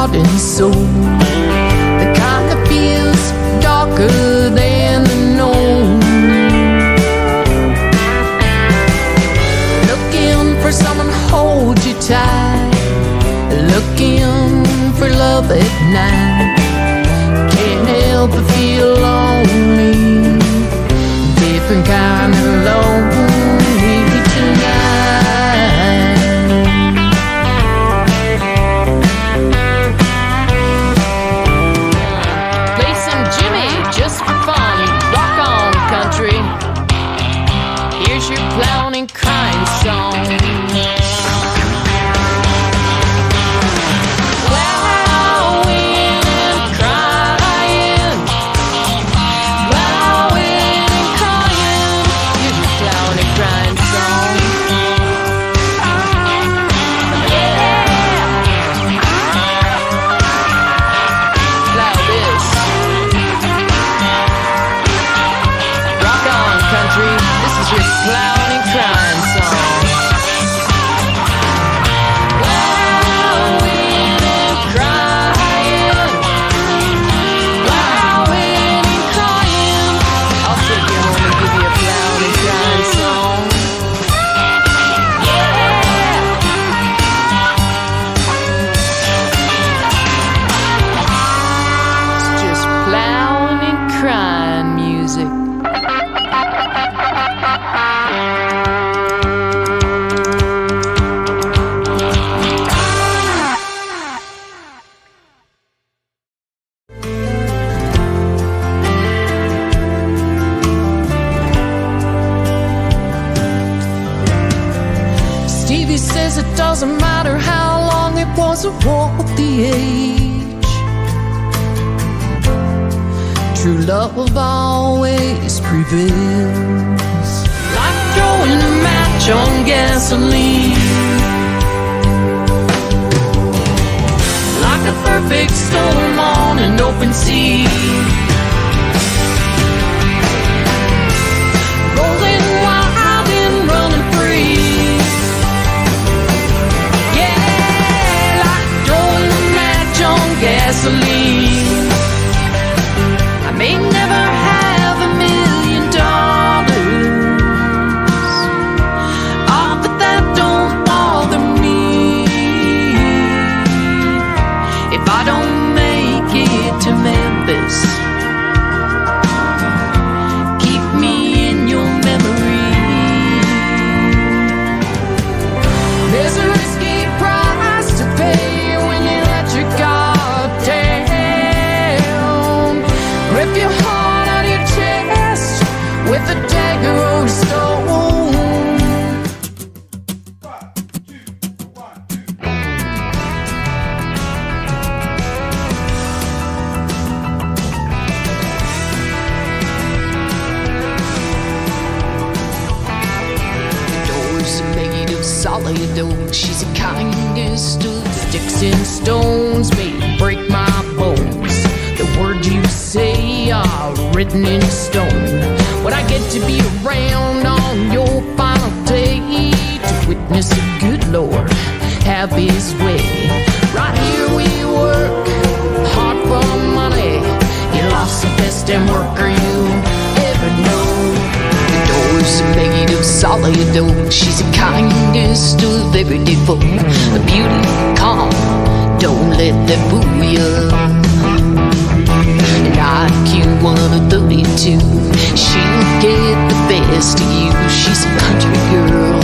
heart and soul, the kind that feels darker than the known. Looking for someone to hold you tight, looking for love at night. Can't help but feel lonely, different kind of lonely tonight. Play some Jimmy just for fun, rock on country. Here's your plowing and crying song. It doesn't matter how long it was or what the age. True love always prevails, like throwing a match on gasoline, like a perfect storm on an open sea. Rolling wild and running free. Gasoline. I may never have $1 million, oh, but that don't bother me. If I don't make it to Memphis, keep me in your memory. There's a risky price to pay when you let your guard down. Rip your heart out of your chest with a dagger or a stone. 1, 2, 1, 2. The doors are made of solid oak. She's the kindest of sticks and stones, made to break my bones. The words you say are written in stone. When I get to be around on your final day, to witness the good Lord have his way. Right here we work hard for money. You lost the best damn worker you ever know. The doors are made of solid oak. She's the kindest of everyday folk. A beauty, calm, don't let that fool you. An IQ 132, she'll get the best of you. She's a country girl,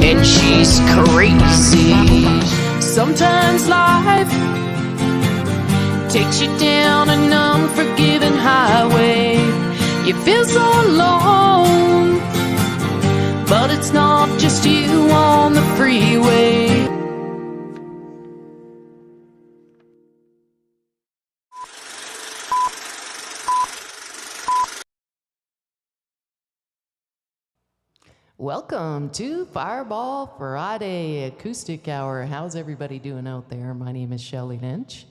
and she's crazy. Sometimes life takes you down an unforgiving highway. You feel so alone, but it's not just you on the freeway. Welcome to Fireball Friday Acoustic Hour. How's everybody doing out there? My name is Shelley Lynch,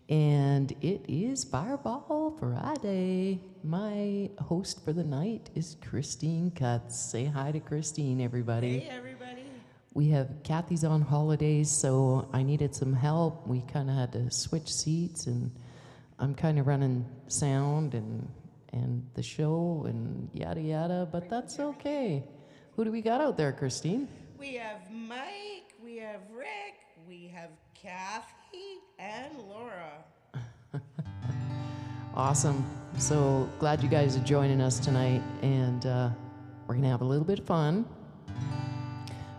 and it is Fireball Friday. My host for the night is Christine Cutts. Say hi to Christine, everybody. Hey, everybody. We have Kathy's on holidays, so I needed some help. We kind of had to switch seats, and I'm kind of running sound and the show and yada yada, but that's okay. Who do we got out there, Christine? We have Mike, we have Rick, we have Kathy, and Laura. Awesome. So glad you guys are joining us tonight, and we're gonna have a little bit of fun.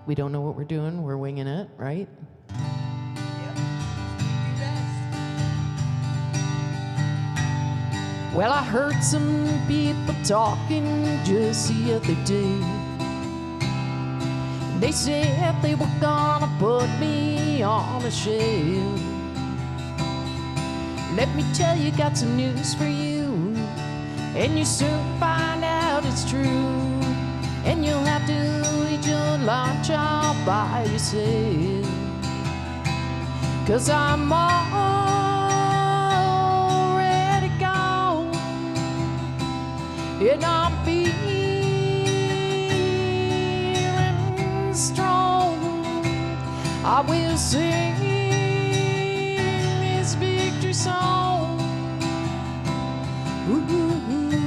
We don't know what we're doing. We're winging it, right? Yep. Do best. Well, I heard some people talking just the other day. They said they were gonna put me on a shelf. Let me tell you, got some news for you, and you soon find out it's true. And you'll have to eat your lunch all by yourself. 'Cause I'm already gone, and I'm feeling strong. I will sing this victory song. Ooh, ooh, ooh.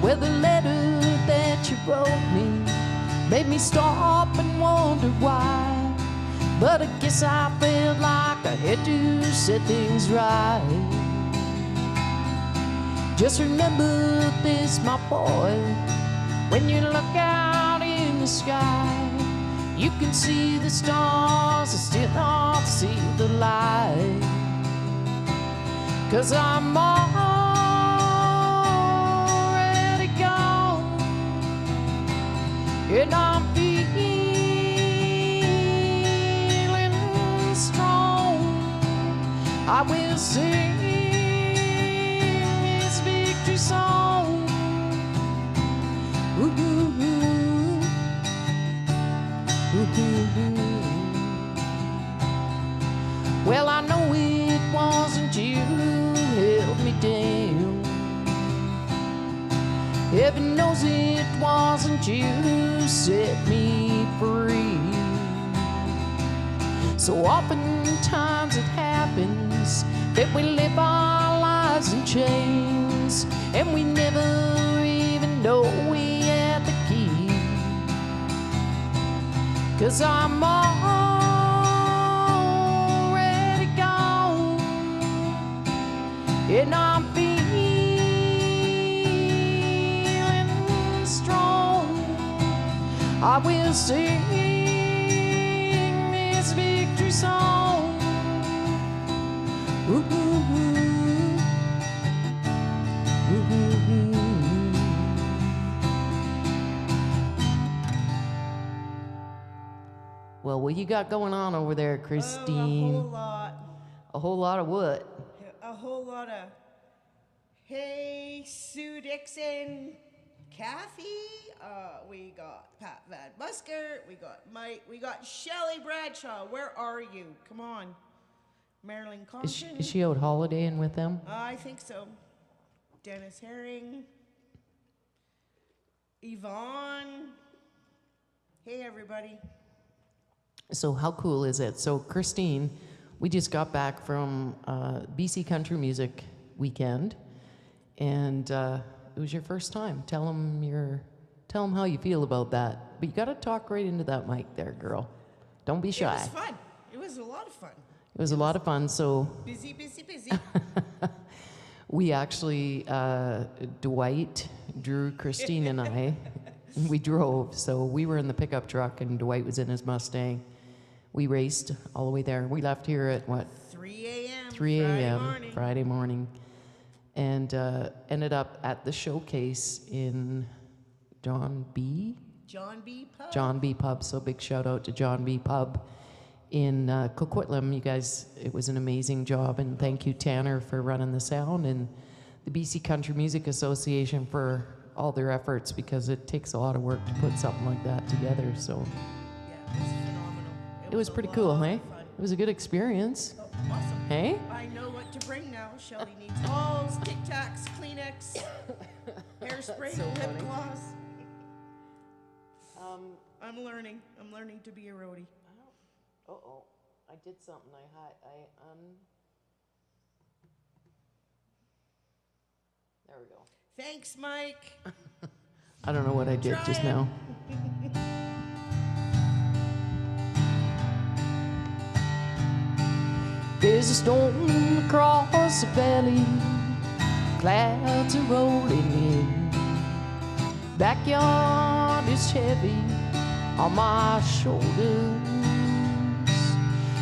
Well, the letter that you wrote me made me stop and wonder why. But I guess I felt like I had to set things right. Just remember this, my boy, when you look out in the sky, you can see the stars and still not see the light. 'Cause I'm already gone, and I'm feeling strong. I will sing this victory song. Ooh, ooh, ooh. Ooh, ooh, ooh. Well, I know it wasn't you who held me down. Heaven knows it wasn't you who set me free. So oftentimes it happens that we live our lives in chains, and we never even know we had the key. 'Cause I'm already gone, and I'm feeling strong. I will sing this victory song. Ooh, ooh, ooh. Ooh, ooh, ooh. Well, what you got going on over there, Christine? Oh, a whole lot. A whole lot of what? A whole lot of, hey, Sue Dixon, Kathy, we got Pat Van Busker, we got Mike, we got Shelley Bradshaw. Where are you? Come on. Marilyn Compton. Is she out holidaying with them? I think so. Dennis Herring. Yvonne. Hey, everybody. So how cool is it? So Christine, we just got back from BC Country Music Weekend, and it was your first time. Tell them how you feel about that. But you got to talk right into that mic there, girl. Don't be shy. It was fun. It was a lot of fun. It was a lot of fun. So Busy, busy, busy. we actually, Dwight, Drew, Christine, and I, we drove. So we were in the pickup truck, and Dwight was in his Mustang. We raced all the way there. We left here at what? 3 a.m. 3 a.m. morning. Friday morning, and ended up at the showcase in John B. Pub. So big shout out to John B. Pub in Coquitlam. You guys, it was an amazing job, and thank you, Tanner, for running the sound, and the BC Country Music Association for all their efforts, because it takes a lot of work to put something like that together. So Yeah, it was phenomenal. it was a pretty lot cool, of hey? fun. It was a good experience. Oh, awesome. Hey? I know what to to bring now. Shelly needs balls, Tic Tacs, Kleenex, hairspray, So lip funny. gloss. I'm learning. I'm learning to be a roadie. Uh-oh, I did something. There we go. Thanks, Mike. I don't know what I did just Trying. now. There's a storm across the valley, clouds are rolling in. Backyard is heavy on my shoulders.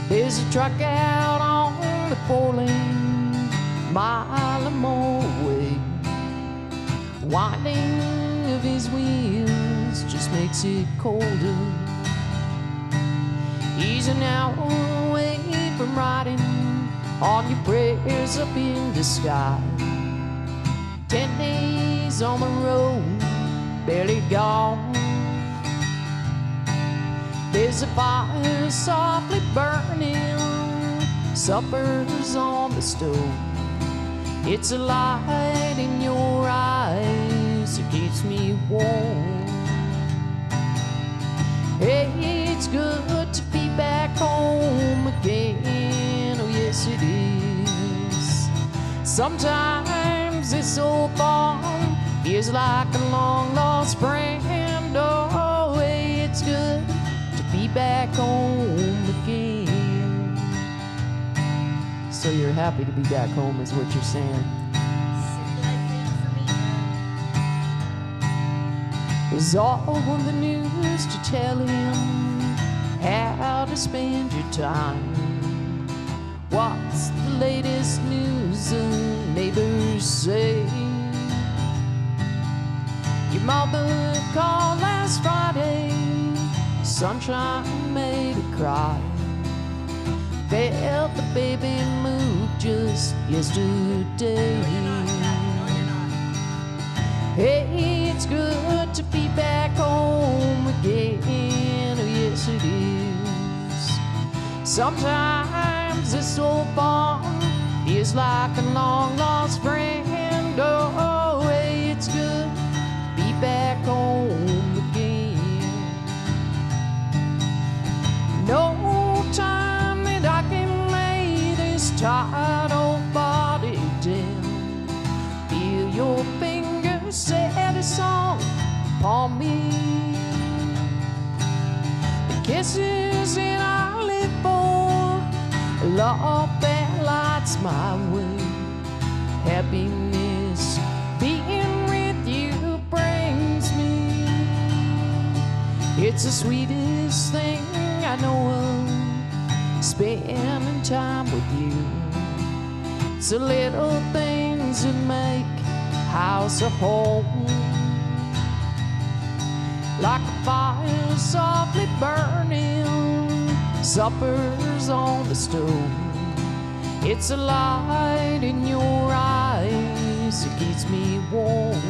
There's a truck out on the 4-lane, mile or more away. Winding of his wheels just makes it colder. He's an hour away from riding on your prayers up in the sky. 10 days on the road, barely gone. There's a fire softly burning, supper's on the stove. It's a light in your eyes that keeps me warm. Hey, it's good to be back home again, oh yes it is. Sometimes this old farm feels like a long lost friend. Oh, hey, it's good to be back home again. So you're happy to be back home is what you're saying. City life ain't for me, man. Is all the news to tell him how to spend your time? What's the latest news the neighbors say? Your mother called last Friday, sunshine made her cry. Felt the baby move just yesterday. No, you're not, Pat. No, you're not. Hey, it's good to be back home again, oh yes it is. Sometimes this old farm feels like a long lost friend. Oh, hey, it's good to be back home again. No time that I can lay this tired old body down. Feel your fingers set a song upon me. The kisses that I live for, love that lights my way. Happiness being with you brings me. It's the sweetest thing I know of, spending time with you. It's the little things that make house a home. Like a fire softly burning, supper's on the stove. It's a light in your eyes that keeps me warm.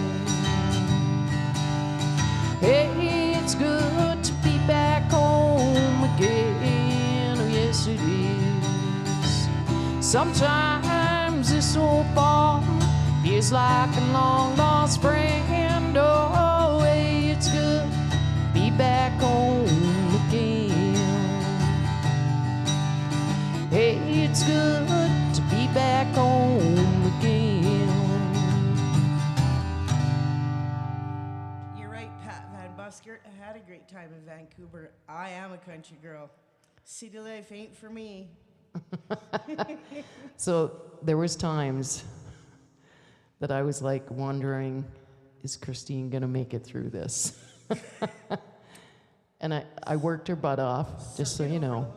Hey, it's good to be back home again, oh yes it is. Sometimes this old farm feels like a long lost friend. Oh, hey, it's good to be back home again. Hey, it's good to be back home again. You're right, Pat Van Busker. I had a great time in Vancouver. I am a country girl. City life ain't for me. So there was times that I was like wondering, is Christine gonna make it through this? And I worked her butt off, just so you know.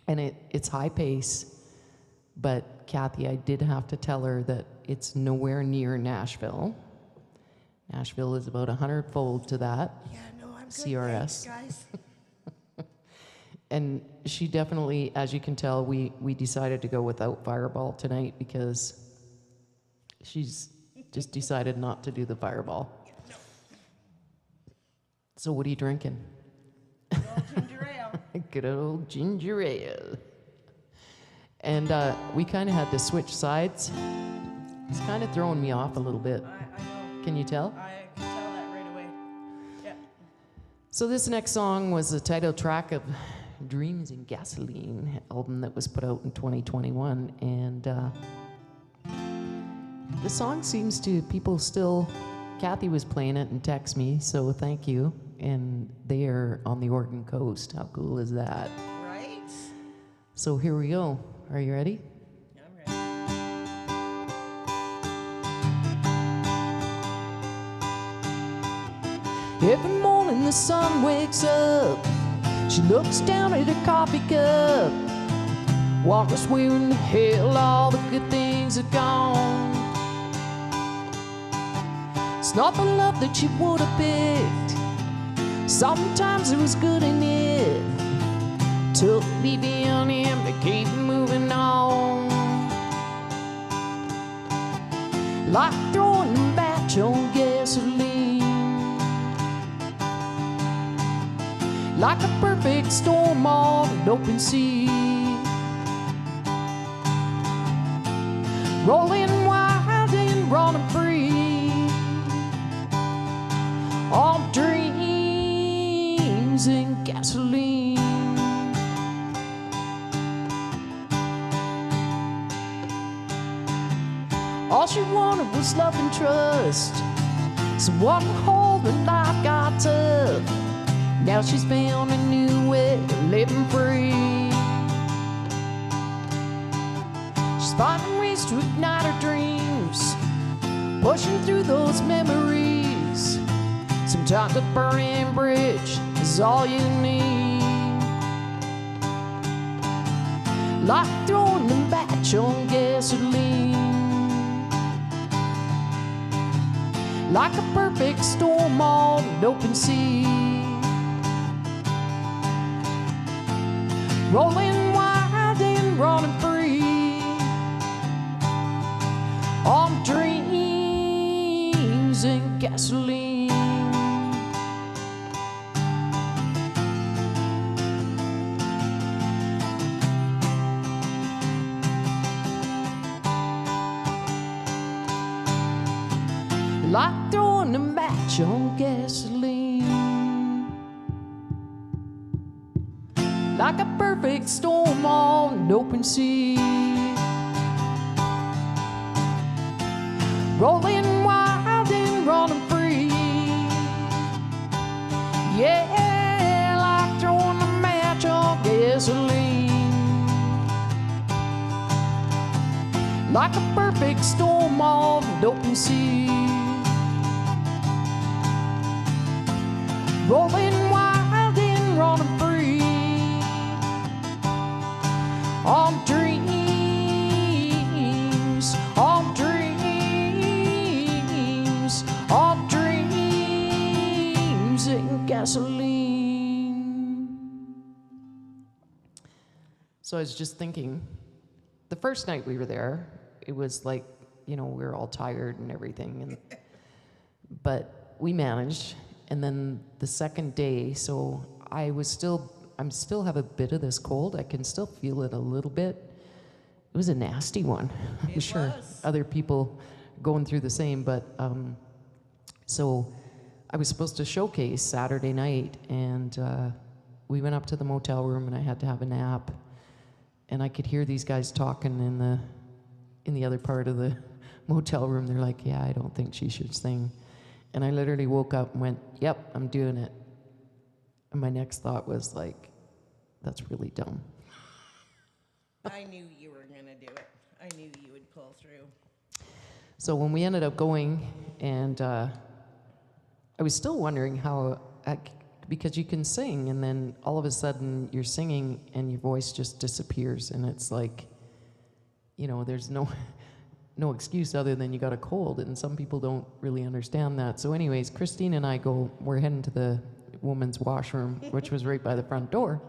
And it's high pace, but Kathy, I did have to tell her that it's nowhere near Nashville. Nashville is about 100-fold to that. Yeah, no, I'm good. CRS. Thanks, guys. And she definitely, as you can tell, we decided to go without Fireball tonight because she's just decided not to do the Fireball. So what are you drinking? All ginger ale. Good old ginger ale. And we kind of had to switch sides. It's kind of throwing me off a little bit. I know. Can you tell? I can tell that right away. Yeah. So this next song was the title track of Dreams in Gasoline album that was put out in 2021. And the song seems to, people still, Kathy was playing it and texted me, so thank you. And they are on the Oregon coast. How cool is that? Right? So here we go. Are you ready? I'm ready. Every morning the sun wakes up. She looks down at her coffee cup. Wonders where in the hell all the good things are gone. It's not the love that she would have picked. Sometimes it was good in it. Took leaving him to keep moving on. Like throwing a match on gasoline. Like a perfect storm on an open sea. Rolling wild and running free. All dreams and gasoline. All she wanted was love and trust. Someone to hold her life got tough. Now she's found a new way of living free. She's finding ways to ignite her dreams, pushing through those memories. Sometimes a burning bridge is all you need. Like throwing a match on gasoline. Like a perfect storm on an open sea. Rolling wild and running free. On dreams and gasoline. Like throwing a match on gasoline. Like a perfect storm on an open sea. Rolling wild and running free. Yeah, like throwing a match on gasoline. Like a perfect storm on an open sea. Rolling wild and running free. On dreams, on dreams, on dreams and gasoline. So I was just thinking, the first night we were there, it was like, you know, we were all tired and everything, and but we managed. And then the second day, so I'm still have a bit of this cold. I can still feel it a little bit. It was a nasty one. I'm sure other people going through the same, but so I was supposed to showcase Saturday night, and we went up to the motel room, and I had to have a nap, and I could hear these guys talking in the other part of the motel room. They're like, "Yeah, I don't think she should sing." And I literally woke up and went, "Yep, I'm doing it." And my next thought was like, that's really dumb. I knew you were going to do it. I knew you would pull through. So when we ended up going, and I was still wondering how, because you can sing, and then all of a sudden you're singing and your voice just disappears, and it's like, you know, there's no excuse other than you got a cold, and some people don't really understand that. So anyways, Christine and I we're heading to the woman's washroom, which was right by the front door,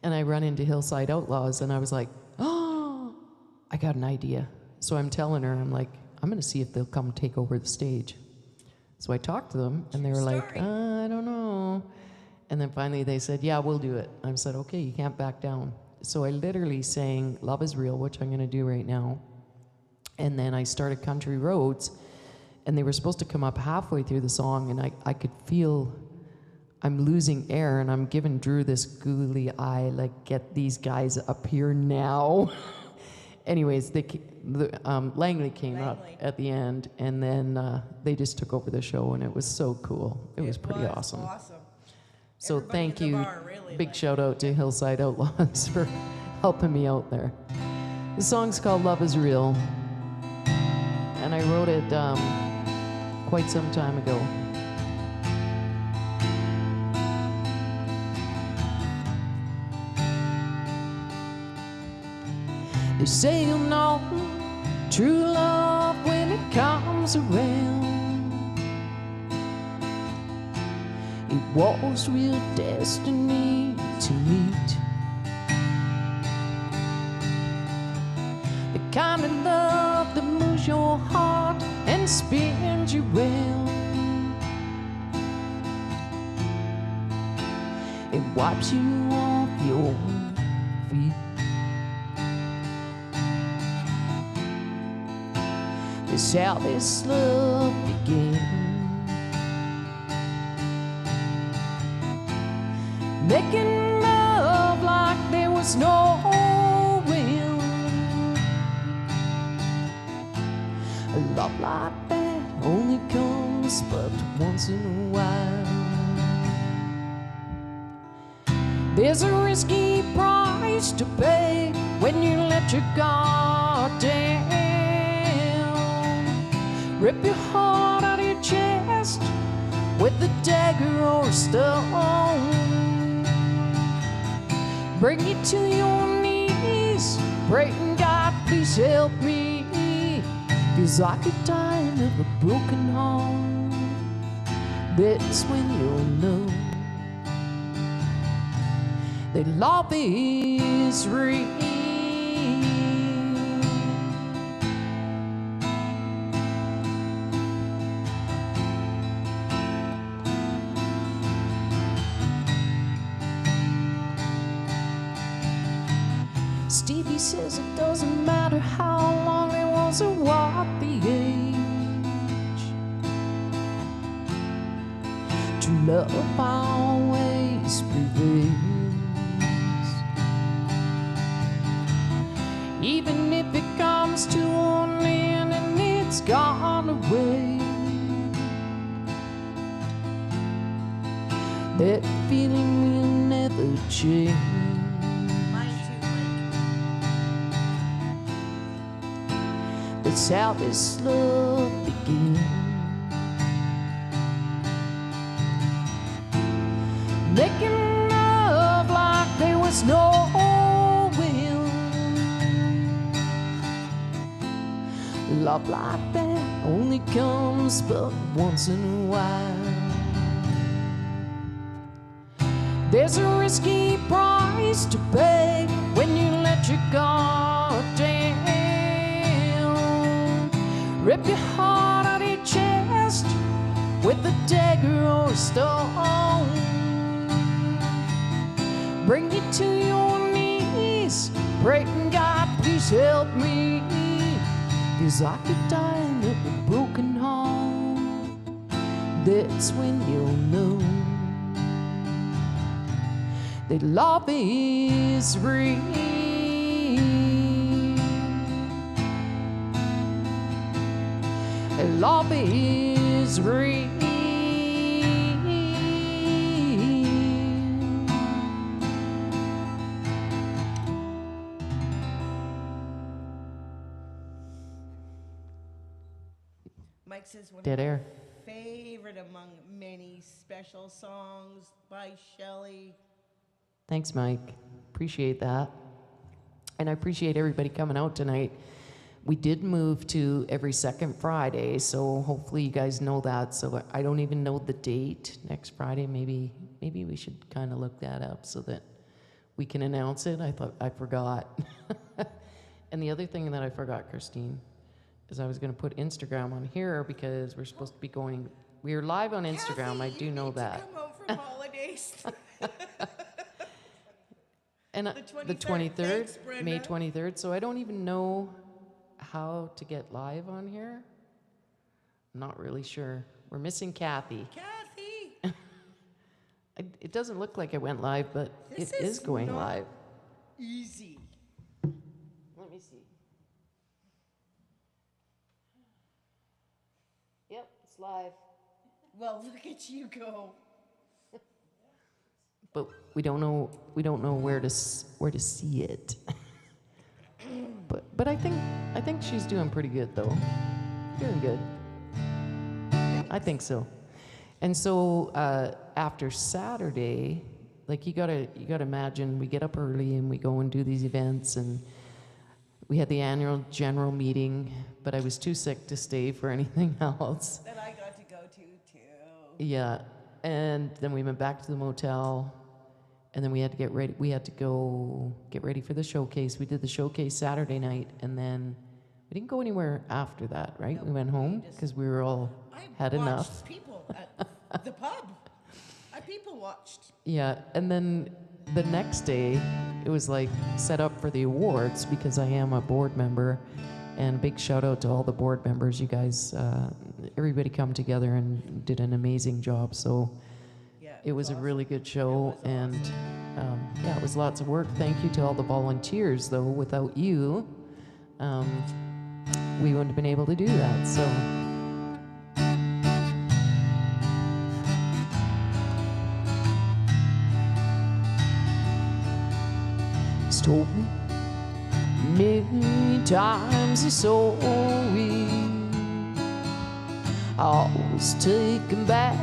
and I run into Hillside Outlaws, and I was like, oh, I got an idea. So I'm telling her, I'm like, I'm gonna see if they'll come take over the stage. So I talked to them, and they were like, I don't know. And then finally they said, yeah, we'll do it. I said, okay, you can't back down. So I literally sang Love Is Real, which I'm going to do right now. And then I started Country Roads, and they were supposed to come up halfway through the song, and I could feel I'm losing air, and I'm giving Drew this googly eye, like, get these guys up here now. Anyways, Langley came up at the end, and then they just took over the show, and it was so cool. It was pretty awesome. So Everybody thank at the you. bar really Big liked shout out to Hillside Outlaws for helping me out there. The song's called Love Is Real, and I wrote it quite some time ago. They say you'll know true love when it comes around. It was real destiny to meet. The kind of love that moves your heart and spins you well. It wipes you off your feet. This how this love began. Making love like there was no will. A love like that only comes but once in a while. There's a risky price to pay when you let your guard down. Rip your heart out of your chest with a dagger or a stone. Bring you to your knees, praying God please help me, 'cause I could die of a broken heart. That's when you'll know that love is real. Stevie says it doesn't matter how long it was or what the age. True love always prevails. Even if it comes to an end and it's gone away, that feeling will never change. That's how this love began. Making love like there was no will. Love like that only comes but once in a while. There's a risky price to pay when you let your guard down. Rip your heart out of your chest with a dagger or a stone. Bring you to your knees, praying God please help me, 'cause I could die of a broken heart. That's when you'll know that love is real. Love is real. Mike says one Dead of air. my favorite among many special songs by Shelley. Thanks, Mike. Appreciate that. And I appreciate everybody coming out tonight. We did move to every second Friday, so hopefully you guys know that. So I don't even know the date next Friday. Maybe we should kind of look that up so that we can announce it. I forgot. And the other thing that I forgot, Christine, is I was going to put Instagram on here because we're supposed to be going. We are live on Instagram. Kathy, I do you know need that. to come out from holidays. And the 23rd, Thanks, Brenda. May 23rd. So I don't even know how to get live on here. I'm not really sure. We're missing Kathy. Kathy. It doesn't look like it went live, but This it is going not live. Easy. Let me see. Yep, it's live. Well, look at you go. But we don't know where to see it. but I think she's doing pretty good though. Doing good. I think so. And so after Saturday, like you gotta imagine, we get up early and we go and do these events, and we had the annual general meeting, but I was too sick to stay for anything else. That I got to go to too. Yeah, and then we went back to the motel, and then we had to get ready. We had to go get ready for the showcase. We did the showcase Saturday night, and then we didn't go anywhere after that, right? We went home because we were all had I enough. watched people at the pub. I people watched. Yeah, and then the next day, it was like set up for the awards because I am a board member, and big shout out to all the board members. You guys, everybody come together and did an amazing job. So Yeah, it was a awesome. really good show, and yeah, it was lots of work. Thank you to all the volunteers, though. Without you, we wouldn't have been able to do that. So. He's told me many times he's sorry. I was taken back,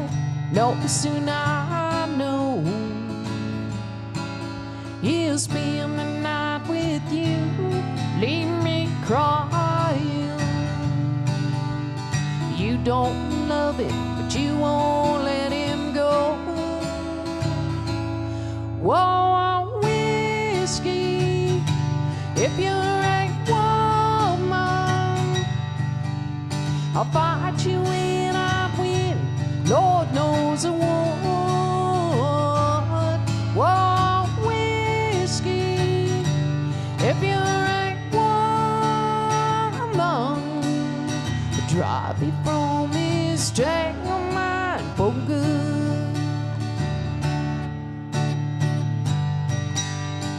no soon I know. He'll spend the night with you, leave me crying. You don't love it, but you won't let him go. Whoa, whiskey, if you're a woman, I'll fight you when I win. Lord knows I won't. Whoa, whiskey, if you're a woman, I'll drive you from his state of mind for good.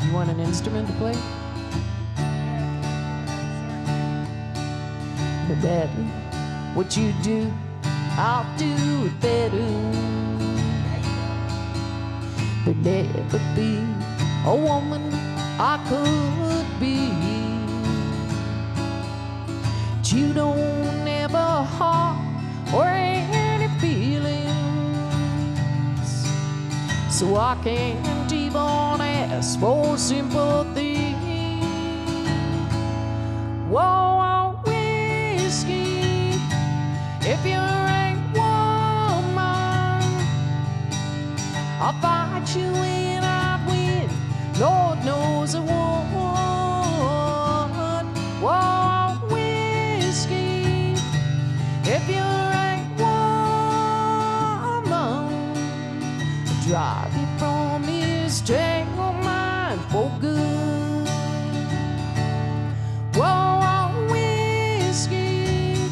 You want an instrument to play? No matter what you do, I'll do it better. There'll never be a woman I could be. But you don't ever heart or any feelings, so I can't even ask for sympathy. Whoa, whiskey, if you're a woman, I'll fight you when I win. Lord knows I won't. Whoa, whiskey, if you're a woman, I'll drive you from his tangled mind for good. Whoa, whiskey,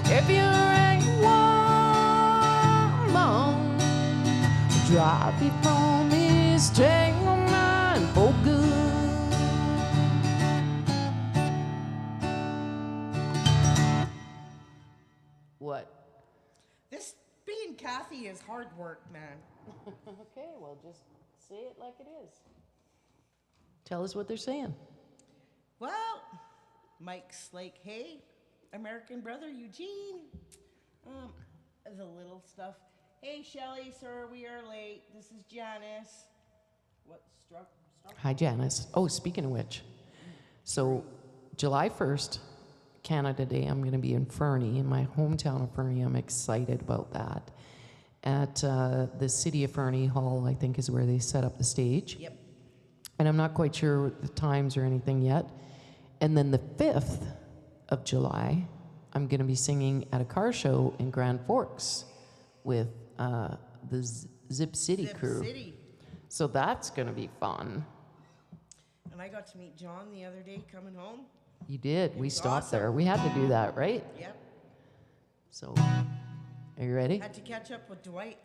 if you're a woman, I'll drive you from his tangled mind for good. What? This being Kathy is hard work, man. Okay, well, just say it like it is. Tell us what they're saying. Well, Mike's like, hey, American brother Eugene. The little stuff. Hey, Shelly, sir, we are late. This is Janice. What struck? Hi, Janice. Oh, speaking of which, so July 1st, Canada Day, I'm going to be in Fernie, in my hometown of Fernie. I'm excited about that. At the City of Fernie Hall, I think, is where they set up the stage. Yep. And I'm not quite sure the times or anything yet. And then the 5th of July, I'm going to be singing at a car show in Grand Forks with the Zip City Zip crew. City. So that's going to be fun. And I got to meet John the other day coming home. You did. We was stopped awesome. there. We had to do that, right? Yep. So, are you ready? Had to catch up with Dwight.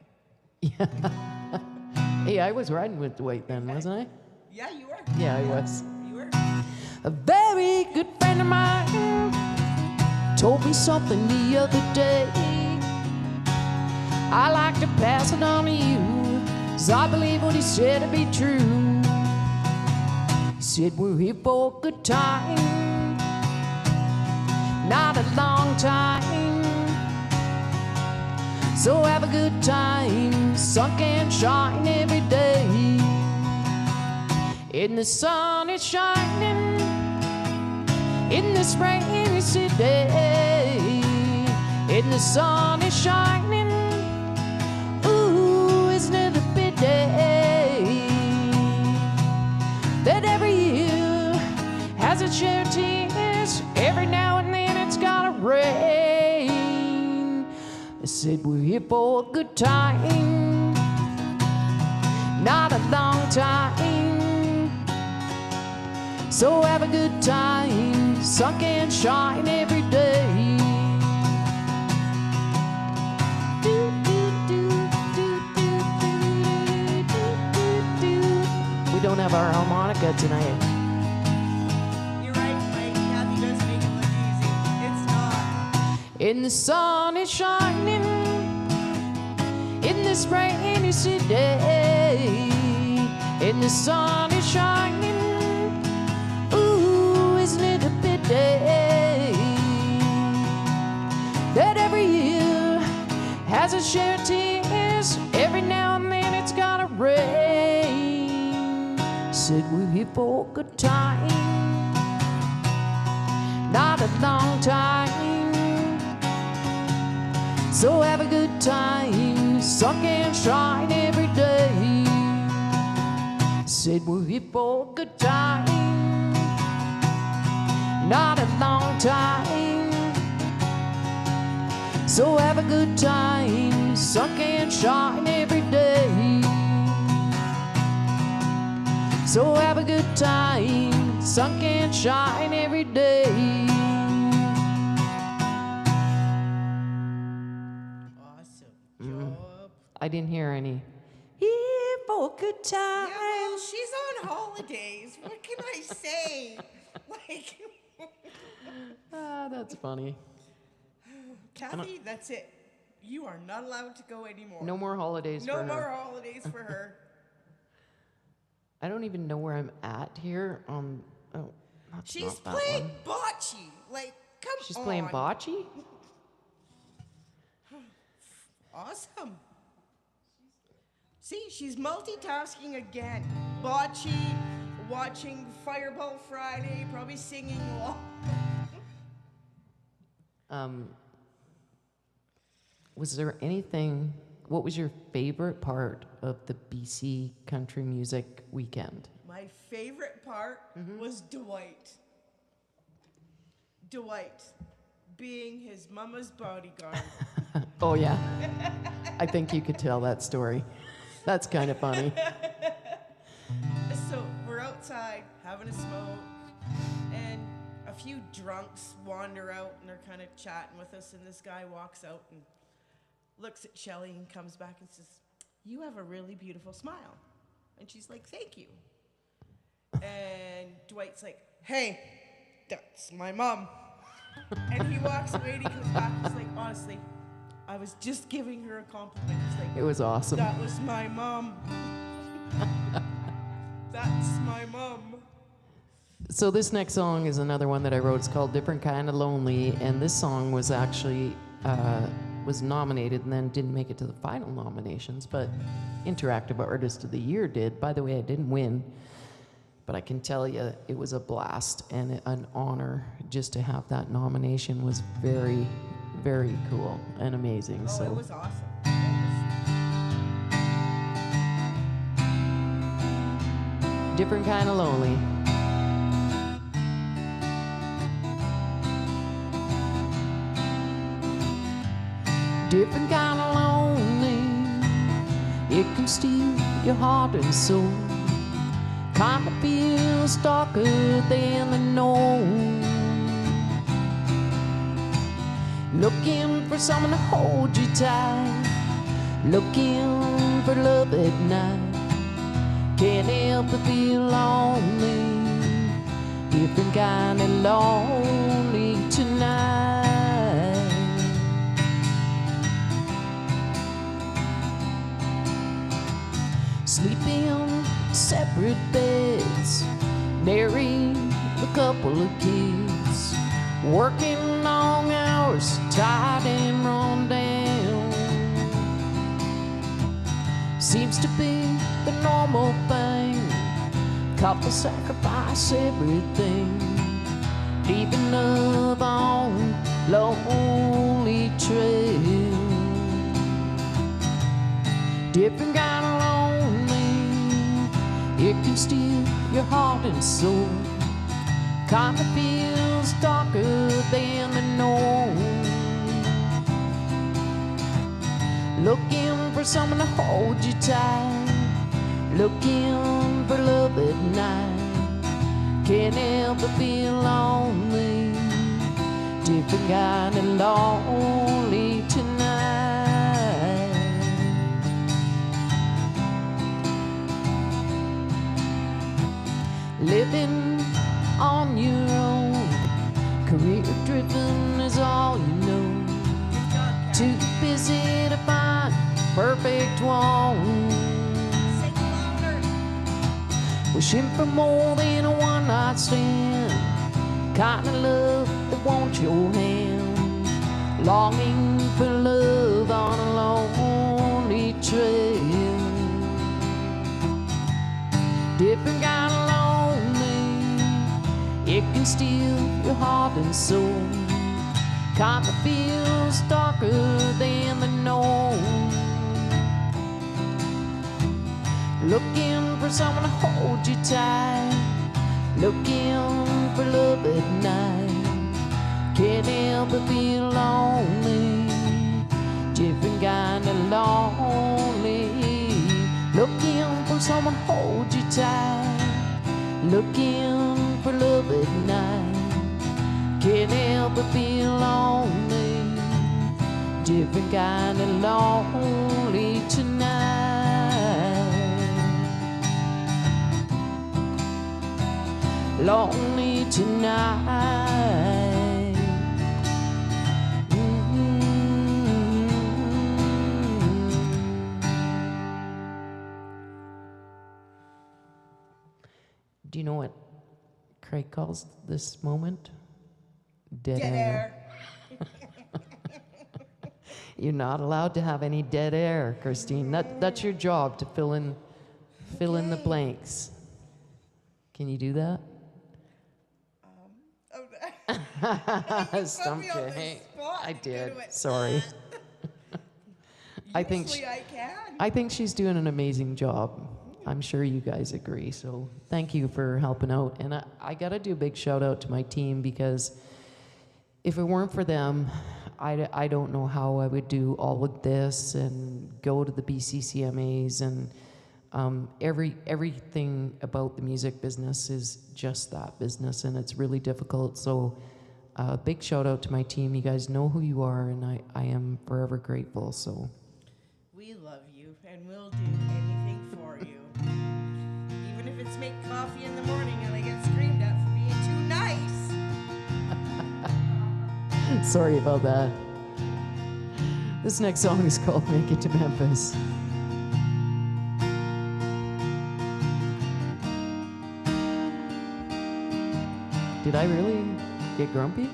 Hey, I was riding with Dwight then, wasn't I? Yeah, you were. Yeah, I was. You were. A very good friend of mine told me something the other day. I like to pass it on to you, 'cause I believe what he said to be true. He said we're here for a good time, not a long time. So have a good time, sun can shine every day. And the sun is shining in this rainy city. And the sun is shining, ooh, isn't it a pity that every year has its share of tears, every now and then it's gotta rain. I said we're here for a good time, not a long time. So have a good time, sun can shine every day. We don't have our harmonica tonight. You're right, Mike. Kathy does make it look easy. It's not. And the sun is shining in this rainy city. And the sun is shining, ooh, isn't it a pity that every year has a share of tears, every now and then it's gotta rain. Said we're here for a good time, not a long time. So have a good time, sun can shine every day. Said we're here for a good time, not a long time. So have a good time, sun can shine every day. So have a good time, sun can shine every day. Awesome job. I didn't hear any. Here for a good time. Yeah, well, she's on holidays. What can I say? Like, Ah, that's funny. Kathy, that's it. You are not allowed to go anymore. No more holidays No for more her. holidays for her. I don't even know where I'm at here. Oh, that's She's not that playing one. bocce. Like, come on. She's playing bocce? Awesome. See, she's multitasking again. Bocce, watching Fireball Friday, probably singing along. Was there anything, what was your favorite part of the BC Country Music Weekend? My favorite part was Dwight. Dwight being his mama's bodyguard. Oh, yeah. I think you could tell that story. That's kind of funny. So we're outside having a smoke, and a few drunks wander out and they're kind of chatting with us, and this guy walks out and looks at Shelly and comes back and says, "You have a really beautiful smile." And she's like, "Thank you." And Dwight's like, "Hey, that's my mom." And he walks away and he comes back and he's like, "Honestly, I was just giving her a compliment." He's like, It was awesome. "That was my mom." That's my mom. So this next song is another one that I wrote. It's called Different Kind of Lonely, and this song was actually was nominated and then didn't make it to the final nominations, but Interactive Artist of the Year did. By the way, I didn't win, but I can tell you it was a blast and an honor just to have that nomination. Was very, very cool and amazing. Oh, so it was awesome. Different Kind of Lonely. Different kind of lonely, it can steal your heart and soul. Kinda feels darker than the norm. Looking for someone to hold you tight, looking for love at night. Can't help but feel lonely, different kind of lonely tonight. Sleeping separate beds, married, a couple of kids, working long hours, tired and run down. Seems to be the normal thing. Couple sacrifice everything, leaving love on lonely trail. Different kind of lonely, it can steal your heart and soul. Kinda feels darker than the norm. Looking for someone to hold you tight, looking for love at night. Can't help but feel lonely, different kind of lonely tonight. Living on your own, career driven is all you know. Too busy to find perfect one. Wishing for more than a one-night stand, kind of love that wants your hand. Longing for love on a lonely trail. Different kind of lonely, it can steal your heart and soul. Kinda feels darker than the norm. Looking for someone to hold you tight, looking for love at night. Can't help but feel lonely, different kind of lonely. Looking for someone to hold you tight, looking for love at night. Can't help but feel lonely, different kind of lonely tonight. Lonely tonight. Do you know what Craig calls this moment? Dead air. You're not allowed to have any dead air, Christine. That's your job, to fill in the blanks. Can you do that? Stumped you. Hey, I did. Sorry. I think I think she's doing an amazing job. I'm sure you guys agree. So thank you for helping out. And I got to do a big shout out to my team, because if it weren't for them, I don't know how I would do all of this and go to the BCCMAs, and everything about the music business is just that business, and it's really difficult. So big shout out to my team. You guys know who you are, and I am forever grateful. So We love you, and we'll do anything for you. Even if it's make coffee in the morning and I get screamed at for being too nice. sorry about that. This next song is called Make It to Memphis. Did I really get grumpy?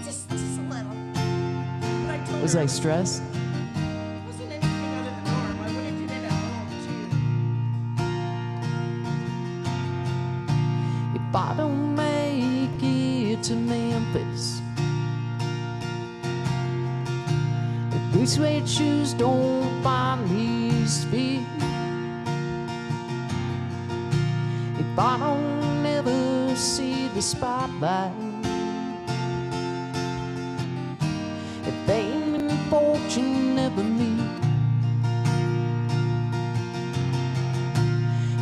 Just a little. But I told Was her I stressed? it wasn't anything out of the norm. I would have did it at home too. If I don't make it to Memphis, if these suede shoes don't find his feet, if I don't ever see the spotlight, if fame and fortune never meet,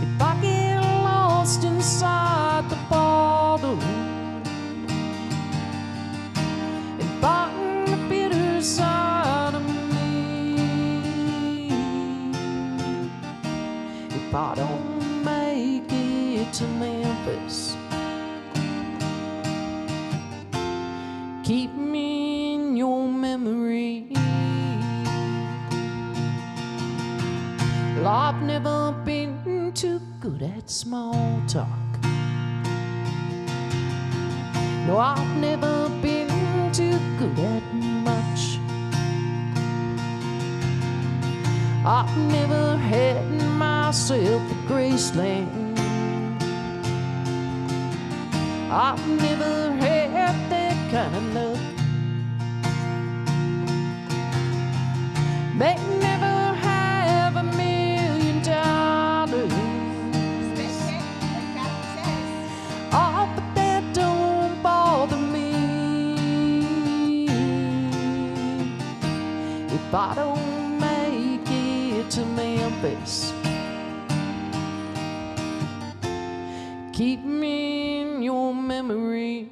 if I get if I don't make it to Memphis. Keep me in your memory. Well, I've never been too good at small talk. No, I've never been too good at much. I've never had myself a Graceland. I've never had that kind of luck. May never have $1 million. Oh, but that don't bother me. If I don't make it to Memphis, keep me in your memory.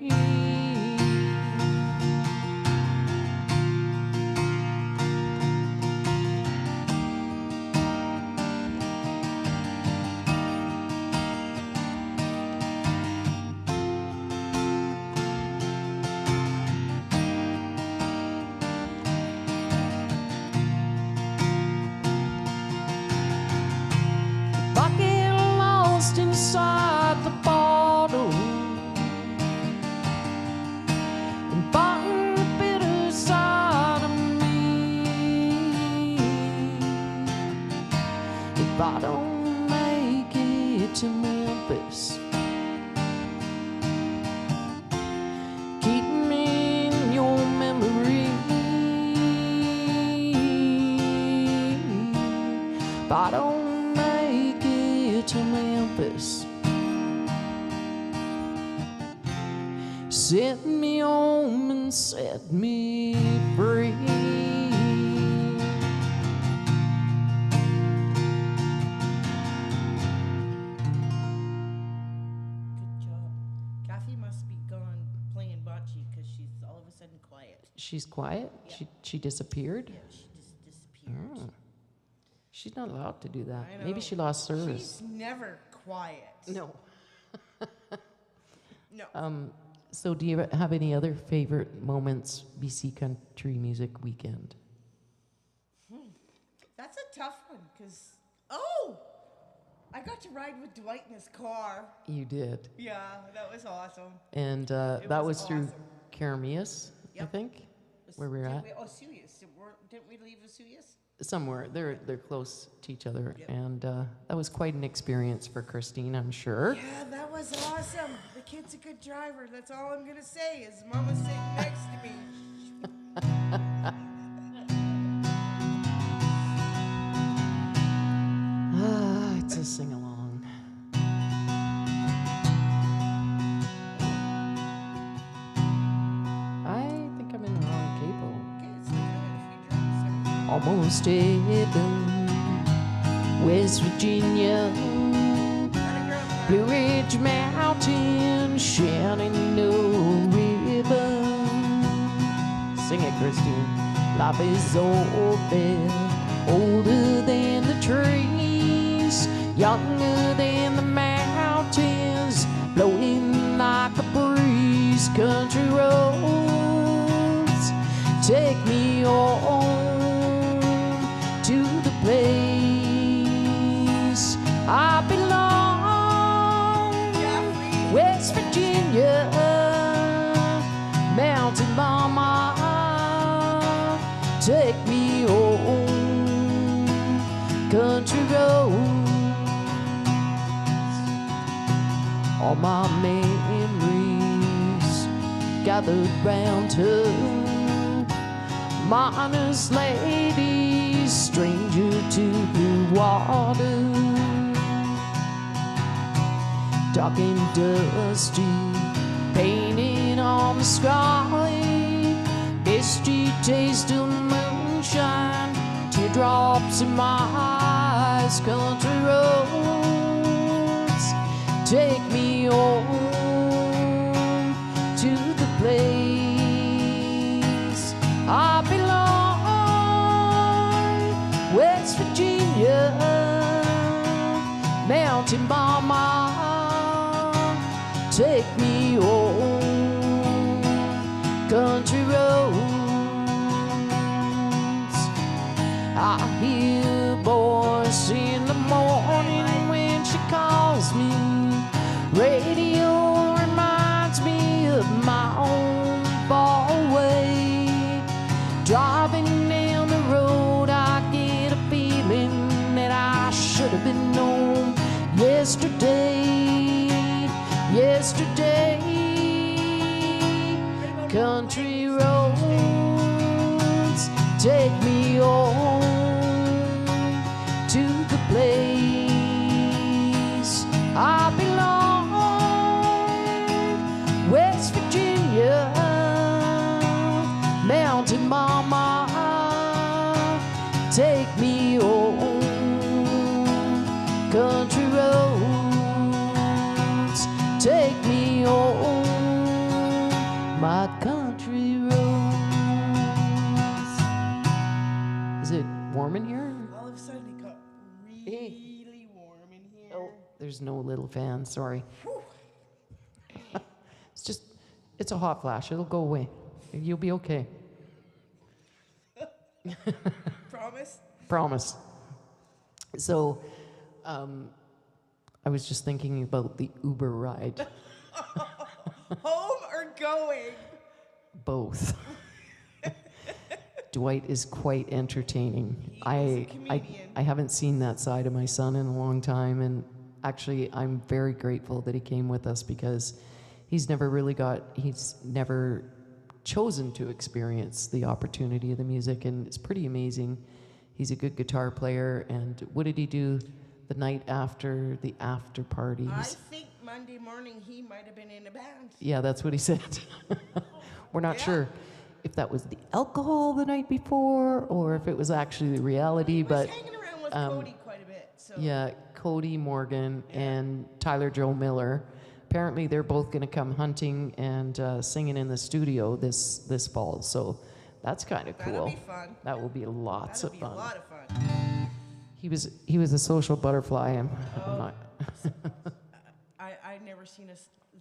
If I get lost inside the bottle and find the bitter side of me, if I don't make it to Memphis, keep me in your memory. If I don't make it to Memphis, set me home and set me free. Good job. Kathy must be gone playing bocce because she's all of a sudden quiet. She's quiet? Yeah. She disappeared? Yeah, she just disappeared. Oh. She's not allowed to do that. I know. Maybe she lost service. She's never quiet. No. No. So do you have any other favorite moments BC Country Music Weekend? That's a tough one because, I got to ride with Dwight in his car. You did. Yeah, that was awesome. And that was was through awesome. Carameus, I Yep. think, where we're Did at. Suyas. Didn't we leave Suyas? Somewhere. They're close to each other. Yep. And that was quite an experience for Christine, I'm sure. Yeah, that was awesome. The kid's a good driver. That's all I'm going to say is Mama's sitting next to me. It's a sing-along. I think I'm in the wrong capo. Okay, it's like that if you drive Almost heaven, West Virginia, Blue Ridge Mountain, Shenandoah River. Sing it, Christine. Life is old there, older than the trees, younger than the mountains, blowing like a breeze. Country roads take me on to the place I belong. West Virginia, Mountain Mama, take me home. Country roads, all my memories gathered round her. Miner's lady, stranger to blue water, dark and dusty, painted on the sky, misty taste of moonshine, teardrops in my eyes. Country roads take me home to the place I belong. West Virginia, Mountain mama, take me home. Country roads, I hear a voice in the morning when she calls me. Radio reminds me of my own far away. Driving down the road, I get a feeling that I should have been known yesterday. Yesterday, country roads, take me home to the place I belong. West Virginia, Mountain Mama, take me home. Country roads, take me home. My country roads. Is it warm in here? All of a sudden it got really warm in here. Oh, there's no little fan, sorry. It's a hot flash. It'll go away. You'll be okay. Promise? Promise. So, I was just thinking about the Uber ride. Home or going? Both. Dwight is quite entertaining. He is a comedian. I haven't seen that side of my son in a long time, and actually I'm very grateful that he came with us because he's never chosen to experience the opportunity of the music, and it's pretty amazing. He's a good guitar player, and what did he do the night after the after party? I think Monday morning he might have been in a band. Yeah, that's what he said. We're not sure if that was the alcohol the night before or if it was actually the reality, He but was hanging around with Cody quite a bit. So. yeah, Cody Morgan and Tyler Joe Miller. Apparently, they're both going to come hunting and singing in the studio this fall. So that's kind of cool. That'll be fun. That will be lots That'll of be fun. a lot of fun. He was a social butterfly. I'm not. I never seen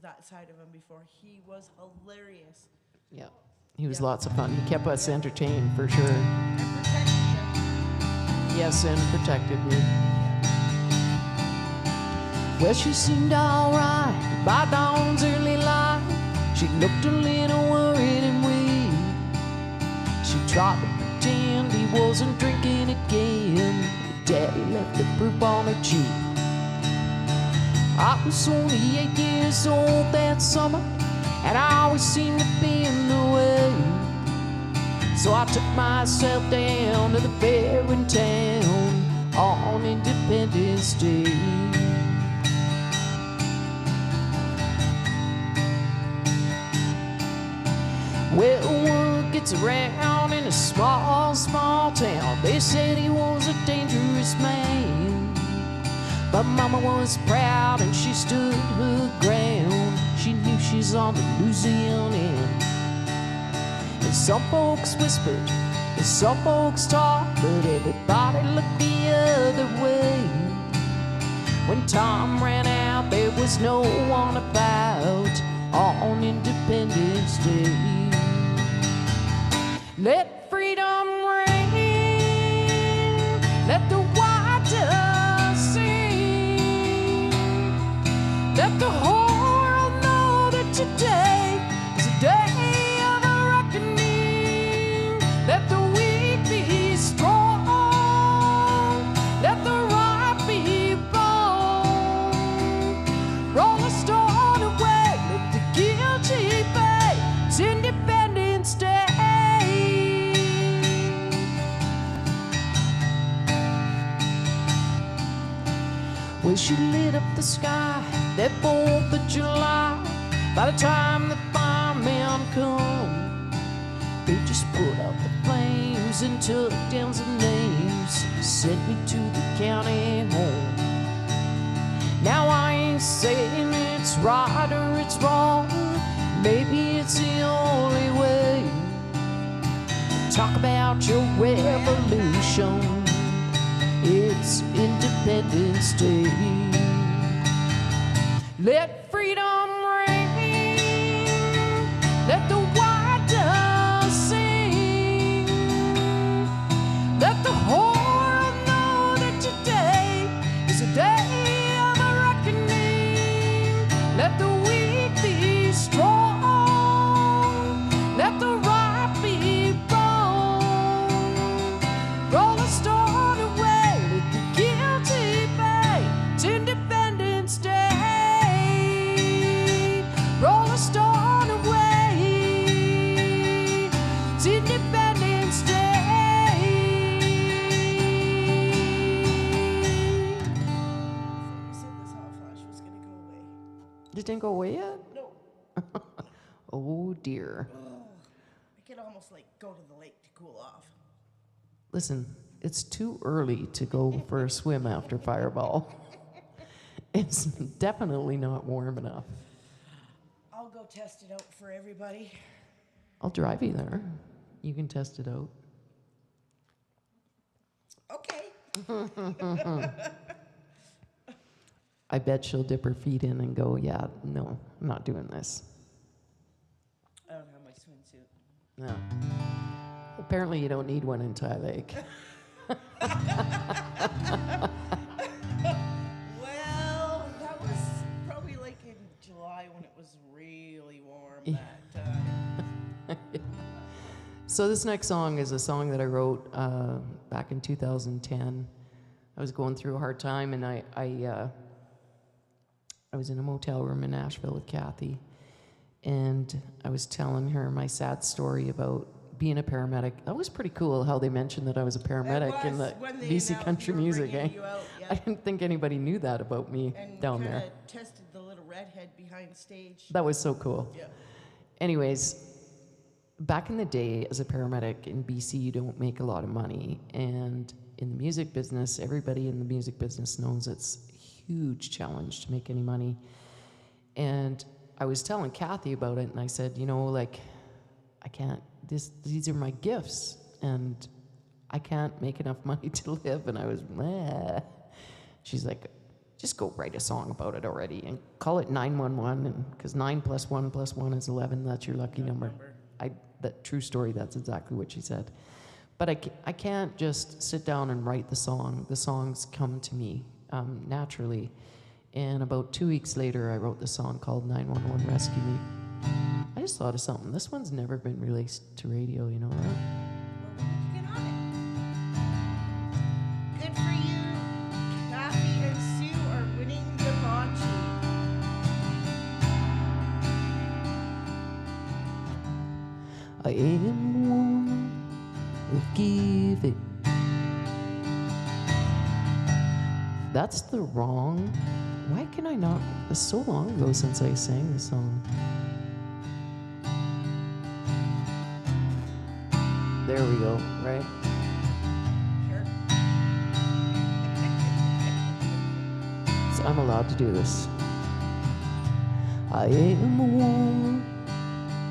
that side of him before. He was hilarious. Yeah, he was lots of fun. He kept us entertained for sure. And protected you. Yes, and protected me. Well, she seemed alright by dawn's early light. She looked a little worried and weak. She tried to pretend he wasn't drinking again. Daddy left the proof on her cheek. I was only 8 years old that summer, and I always seemed to be in the way. So I took myself down to the fair in town on Independence Day. Well, word gets around in a small, small town. They said he was a dangerous man. But Mama was proud and she stood her ground. She knew she's on the Louisiana end. And some folks whispered, and some folks talked, but everybody looked the other way. When Tom ran out, there was no one about on Independence Day. Let freedom ring, let the white dove sing, let the whole world know that today is a day of a reckoning. Let the weak be strong, let the right be wrong. Roll the stone away, let the guilty pay. It's Independence Day. Well, she lit up the sky that 4th of July. By the time the firemen come, they just put out the flames and took down some names, sent me to the county home. Now I ain't saying it's right or it's wrong, maybe it's the only way. Talk about your revolution, it's Independence Day. Let freedom ring. Let the white dove sing. Let the whole world know that today is a day of a reckoning. Let the weak be strong. Let the right be wrong. Roll a stone away. Let the guilty pay. It's Independence Day. Roll a stone away. It's Independence Day. I said this hot flash was gonna go away. It didn't go away yet? No. Oh dear. I could almost like go to the lake to cool off. Listen, it's too early to go for a swim after Fireball. It's definitely not warm enough. I'll go test it out for everybody. I'll drive you there. You can test it out. Okay. I bet she'll dip her feet in and go, yeah, no, I'm not doing this. I don't have my swimsuit. No. Apparently you don't need one in Thai Lake. Well, that was probably like in July when it was really warm that time. So this next song is a song that I wrote back in 2010. I was going through a hard time, and I was in a motel room in Nashville with Kathy, and I was telling her my sad story about being a paramedic. That was pretty cool how they mentioned that I was a paramedic in the when they BC announced country you were music. bringing Eh? you out, yeah. I didn't think anybody knew that about me And down kinda there. tested the little redhead behind stage. That was so cool. Yeah. Anyways, back in the day, as a paramedic in BC, you don't make a lot of money. And in the music business, everybody in the music business knows it's a huge challenge to make any money. And I was telling Kathy about it, and I said, you know, like, I can't, these are my gifts, and I can't make enough money to live. And I was, meh. She's like, just go write a song about it already and call it 911, and because 9 + 1 + 1 is 11. That's your lucky number. That true story. That's exactly what she said. But I can't just sit down and write the song. The songs come to me naturally. And about 2 weeks later, I wrote the song called 911 Rescue Me. I just thought of something. This one's never been released to radio, you know that? Well, we need to get on it. Good for you. Kathy and Sue are winning the bocce. I am one of giving. That's the wrong. Why can I not? It's so long ago since I sang this song. There we go, right? Sure. So I'm allowed to do this. I am a woman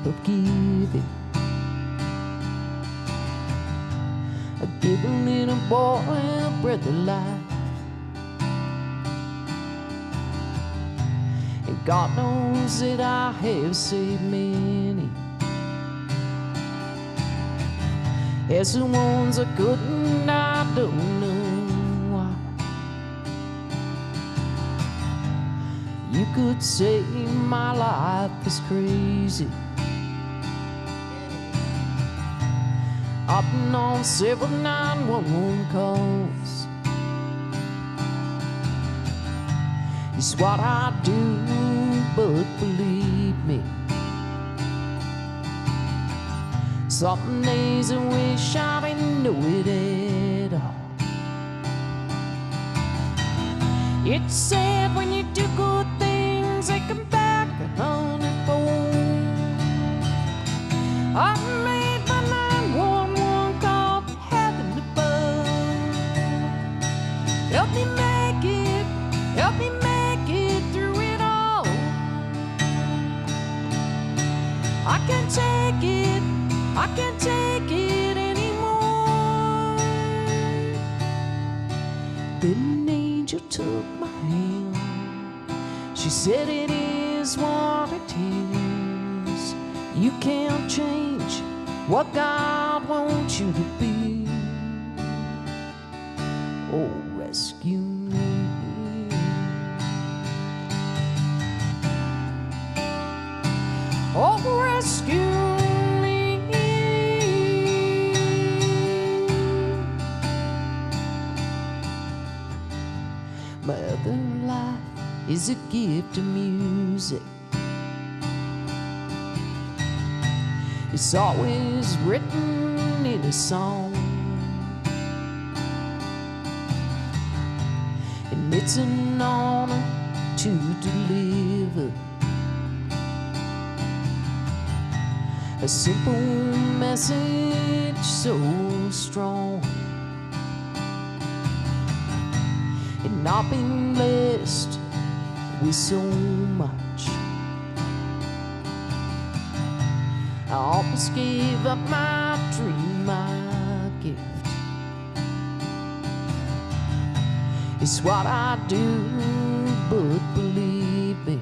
of giving. I give a little boy a breath of life. And God knows that I have saved many. As the ones I couldn't, I don't know why. You could say my life is crazy. I've been on several 911 calls. It's what I do, but believe me, some days I wish I didn't know it at all. It's sad when you do good things, they come back 100-fold. I made my 911 call to heaven above. Help me make it, help me make it through it all. I can't take it, I can't take it anymore. Then an angel took my hand. She said it is what it is. You can't change what God wants you to be. Oh, rescue me. Oh, rescue me. My other life is a gift of music. It's always written in a song, and it's an honor to deliver a simple message so strong. And I've been blessed with so much. I almost gave up my dream, my gift. It's what I do, but believe me,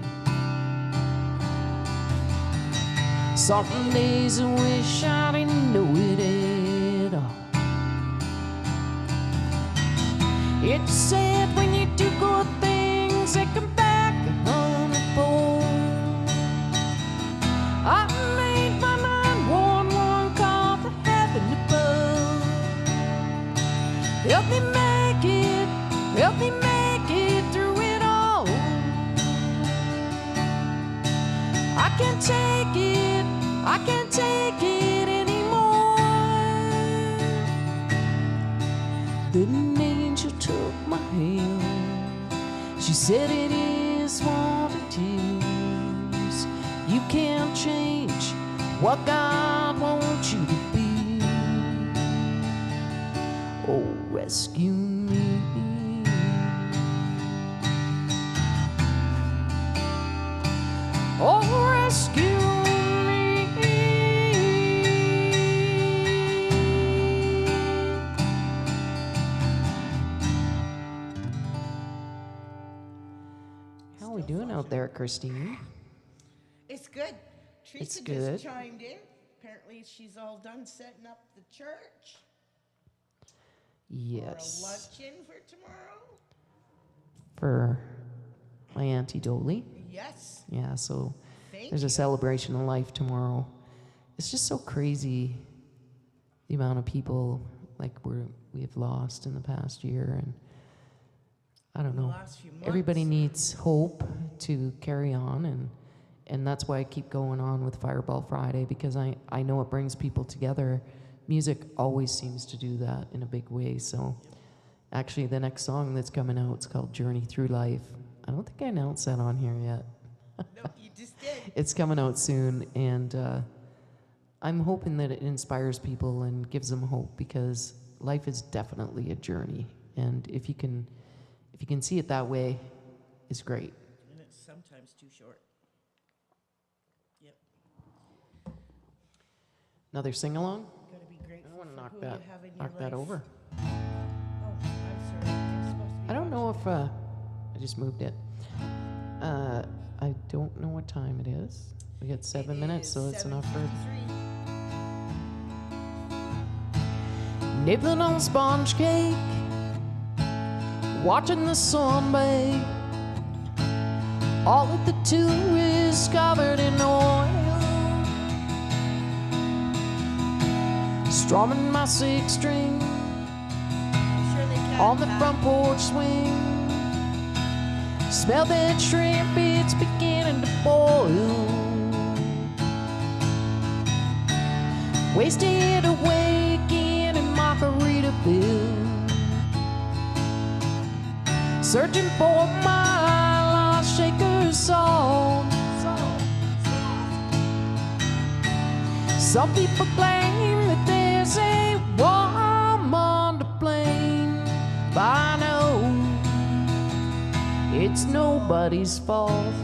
some days I wish I didn't know it at all. It's sad when you do good things, they come back a hundredfold. I made my 911 call to heaven above. Help me make it through it all. I can't take it anymore. Then an angel took my hand. She said it is what it is. You can't change what God wants you to be. Oh, rescue me. Oh, rescue me. How are we doing out there, Christine? It's good. Teresa It's good. just chimed in. Apparently, she's all done setting up the church for a Yes. luncheon for tomorrow. For my Auntie Dolly. Yes. Yeah, so Thank there's you. a celebration of life tomorrow. It's just so crazy the amount of people like we've lost in the past year, and I don't The know. last few months. Everybody needs hope to carry on, and that's why I keep going on with Fireball Friday, because I know it brings people together. Music always seems to do that in a big way. So actually the next song that's coming out, it's called Journey Through Life. I don't think I announced that on here yet. No, you just did. It's coming out soon, and I'm hoping that it inspires people and gives them hope, because life is definitely a journey, and if you can see it that way, it's great. And it's sometimes too short. Yep. Another sing along. Gotta be I grateful don't want to for knock who that you have in your knock that life. over. Oh, I'm sorry. I'm supposed to be I don't know watching. if I just moved it. I don't know what time it is. We got 7 It minutes, is so that's enough for 7:53. nibbling on sponge cake, watching the sun bathe. All of the tube is covered in oil. Strumming my 6-string I'm sure they can. on the Pat. front porch swing. Smell that shrimp, it's beginning to boil. Wasted awake in a Margaritaville, searching for my lost shaker salt. Some people claim that there's a woman to blame, but I know it's nobody's fault.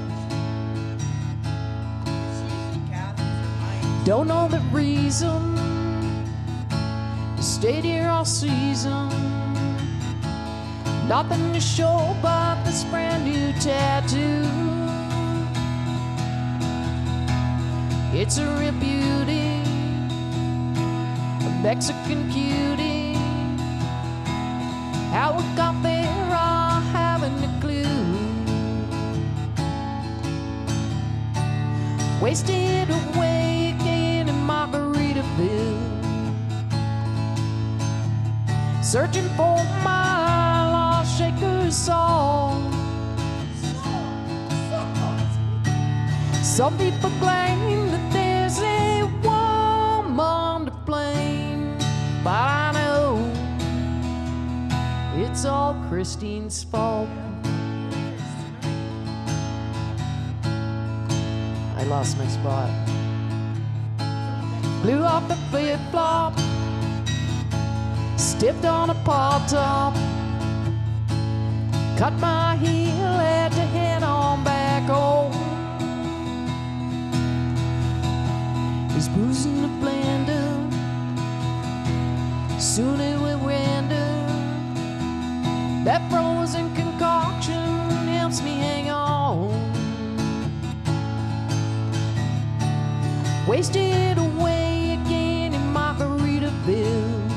It's usually Kathy's or mine. Don't know the reason, stayed here all season. Nothing to show but this brand new tattoo. It's a real beauty, a Mexican cutie. How it got there, I haven't a clue. Wasted away again in Margaritaville, searching for my lost shaker soul. Some people claim that there's a woman to blame, but I know it's all Christine's fault. I lost my spot. Blew off the flip-flop, stepped on a pop top, cut my heel, had to head on back home. He's bruising the blender, soon it will render. That frozen concoction helps me hang on. Wasted away again in Margaritaville,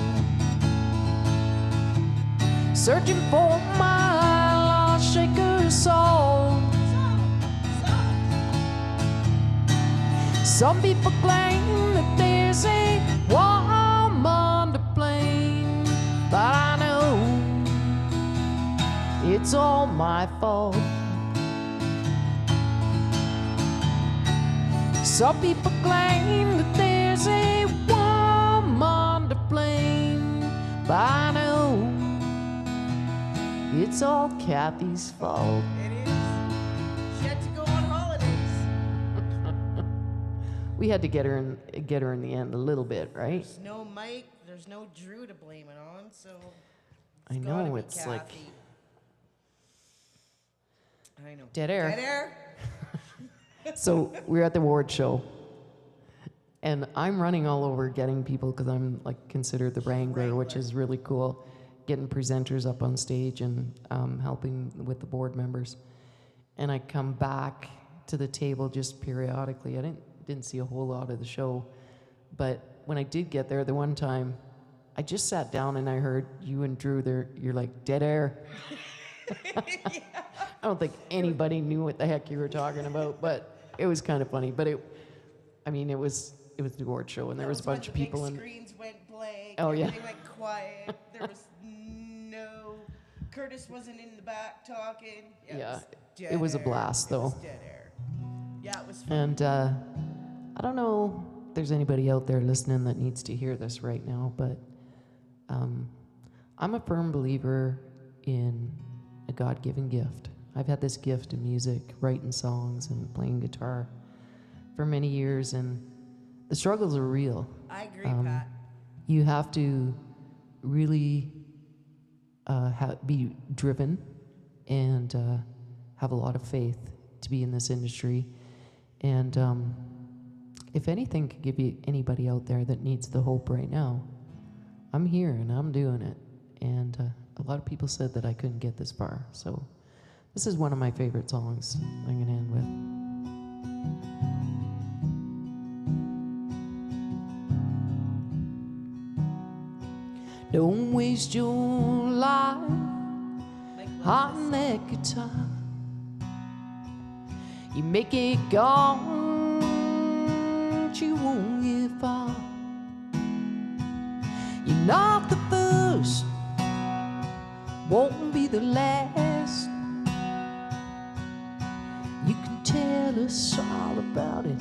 searching for my lost shaker soul. Some people claim that there's a woman to blame, but I know it's all my fault. Some people claim that there's a woman to blame, but I know it's all Kathy's fault. It is. She had to go on holidays. We had to get her in the end a little bit, right? There's no Mike, there's no Drew to blame it on, so I it's gotta know, be it's Kathy. like I know. dead air. Dead air? So we're at the award show, and I'm running all over getting people because I'm like considered the wrangler, which is really cool. Getting presenters up on stage and helping with the board members. And I come back to the table just periodically. I didn't see a whole lot of the show, but when I did get there, the one time, I just sat down and I heard you and Drew there. You're like dead air. I don't think anybody knew what the heck you were talking about, but it was kind of funny. But it was the award show, and there was a bunch of people. The And screens went blank. Oh, yeah. Everything went quiet. There was no. Curtis wasn't in the back talking. Yeah, dead it was a air. blast, It was though. dead air. Yeah, it was fun. And I don't know if there's anybody out there listening that needs to hear this right now, but I'm a firm believer in a God-given gift. I've had this gift of music, writing songs and playing guitar for many years, and the struggles are real. I agree, Pat. You have to really be driven and have a lot of faith to be in this industry. And if anything could give you anybody out there that needs the hope right now, I'm here and I'm doing it. And a lot of people said that I couldn't get this far. So this is one of my favorite songs I'm going to end with. Don't waste your life on that guitar. You make it gone, you won't get far. You're not the first, won't be the last. You can tell us all about it.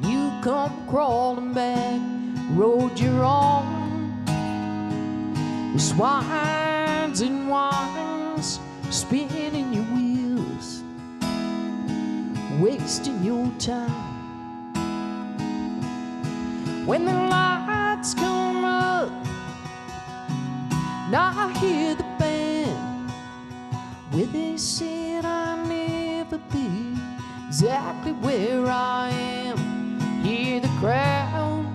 You come crawling back, road you're on. This winds and winds, spinning your wheels, wasting your time. When the lights come up, now I hear the band where they said I'll never be exactly where I am. Hear the crowd,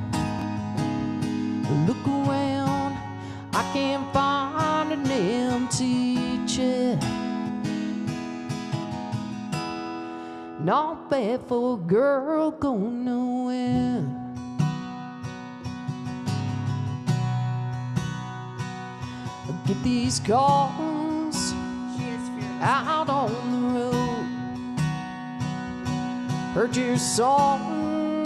look around, I can't find an empty chair. Not bad for a girl going nowhere. Get these calls She is fearless. out on the road. Heard your song,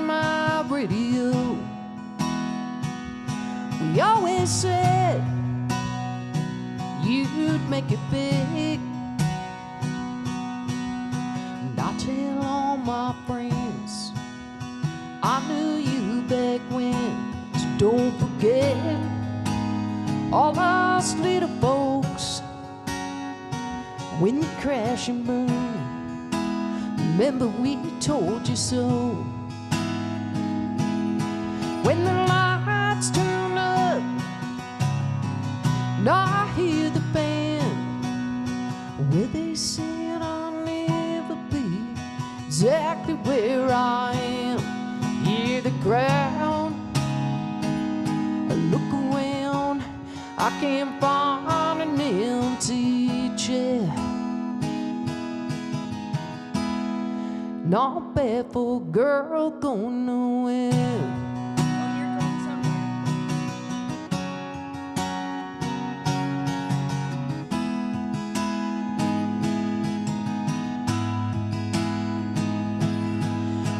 my radio. We always said you'd make it big. And I tell all my friends I knew you back when, so don't forget all us little folks when you crash and burn. Remember we told you so. When the lights turn up and I hear the band, where they said I'll never be exactly where I am. Hear the crowd, look around, I can't find an empty chair. Not bad for a girl going nowhere. Oh, you're going somewhere.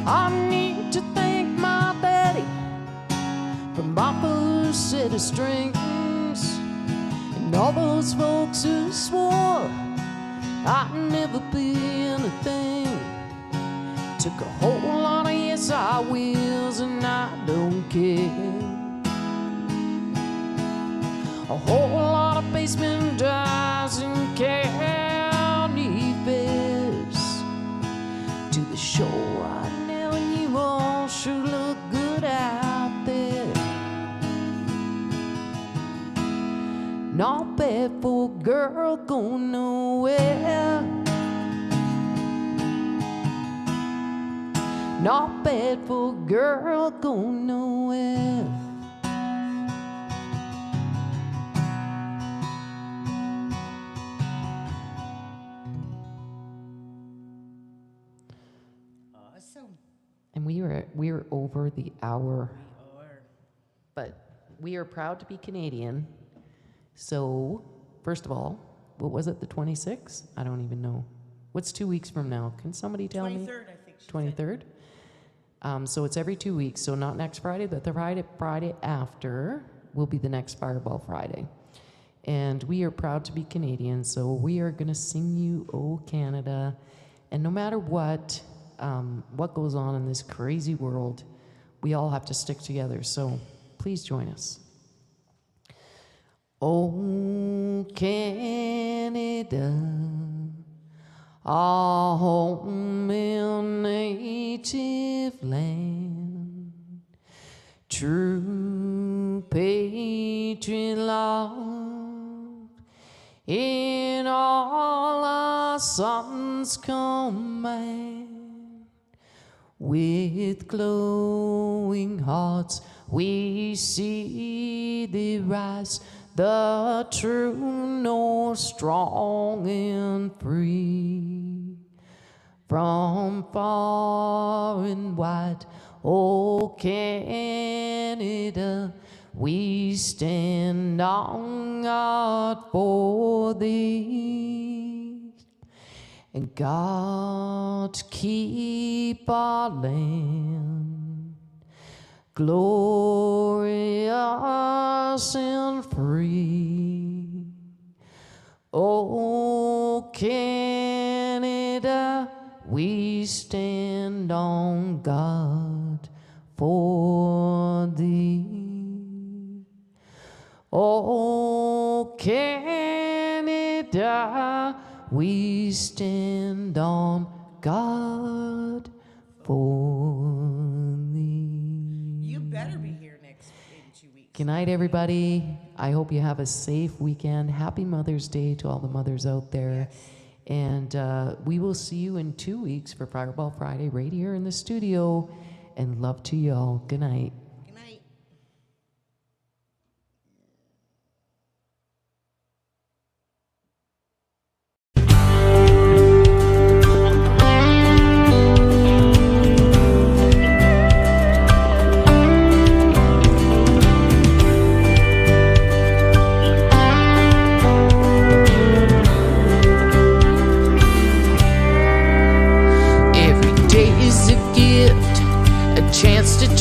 I need to thank my daddy for my first set of strings, and all those folks who swore I'd never be anything. Took a whole lot of yes I wills and I don't care. A whole lot of basement drives and county fairs. To the show right now and you all sure look good out there. Not bad for a girl going nowhere. Not bad for a girl going nowhere. Awesome. And we are over the hour, Or but we are proud to be Canadian. So, first of all, what was it, the 26th? I don't even know. What's 2 weeks from now? Can somebody tell me? 23rd, I think. She said. 23rd? So it's every 2 weeks. So not next Friday, but the Friday after will be the next Fireball Friday. And we are proud to be Canadian, so we are going to sing you "Oh Canada." And no matter what goes on in this crazy world, we all have to stick together. So please join us. Oh Canada, our home and native land, true patriot love in all our sons command. With glowing hearts we see thee rise, the true north, strong and free. From far and wide, oh Canada, we stand on guard for thee. And God keep our land glorious and free. Oh Canada, we stand on guard for thee. Oh Canada, we stand on guard for thee. You better be here in 2 weeks. Good night, everybody. I hope you have a safe weekend. Happy Mother's Day to all the mothers out there. And we will see you in 2 weeks for Fireball Friday right here in the studio. And love to y'all. Good night. Good night.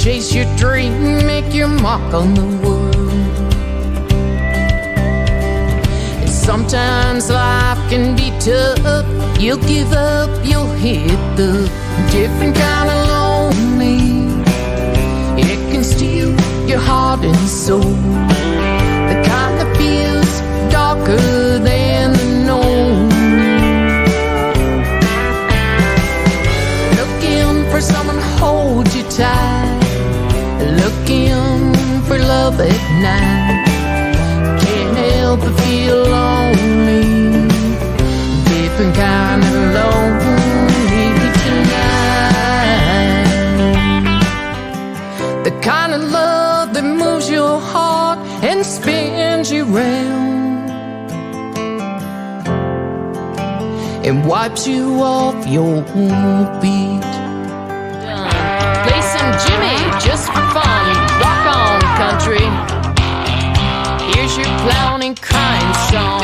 chase your dream, make your mark on the world. And sometimes life can be tough. You'll give up, you'll hit the different kind of lonely. It can steal your heart and soul, the kind that feels darker than the known. Looking for someone to hold you tight, looking for love at night. Can't help but feel lonely, different kind of lonely tonight. The kind of love that moves your heart and spins you round and wipes you off your feet. Play some Jimmy just for fun. Rock on, country. Here's your plowing and crying song.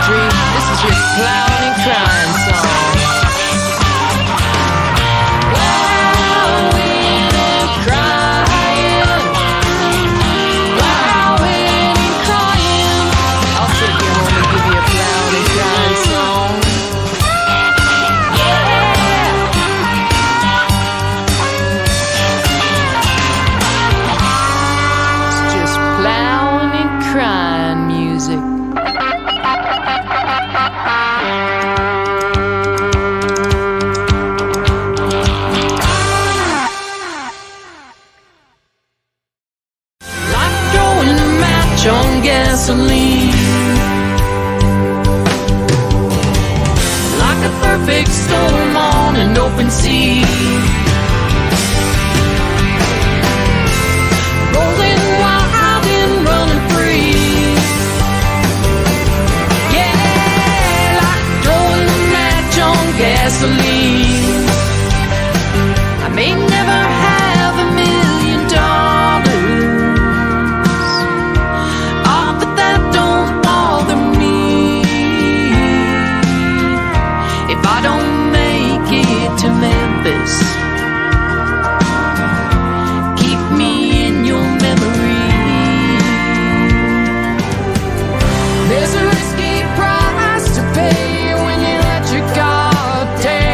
This is your plowing and crying song. Plowing and crying, plowing and crying. I'll take you home and give you a plowing and crying song. It's just plowing and crying music. Like throwing a match on gasoline, like a perfect storm on an open sea, rolling wild and running free. Gasoline. I may never have $1 million, oh, but that don't bother me. If I don't make it to Memphis, keep me in your memory. There's a risky price to pay when you let your guard down.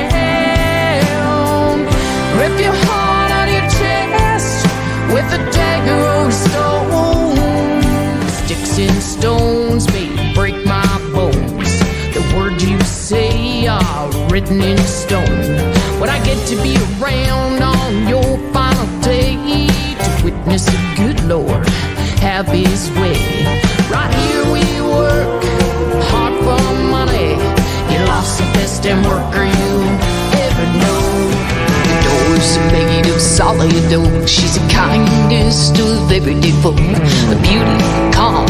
Rip your heart out of your chest with a dagger or a stone. Sticks and stones may break my bones. The words you say are written in stone. When I get to be around on your final day to witness the good Lord have His way. Right here we work hard for money. You lost the best damn worker you ever know. The doors are made of solid oak. She's the kindest of everyday folk. A beauty, calm,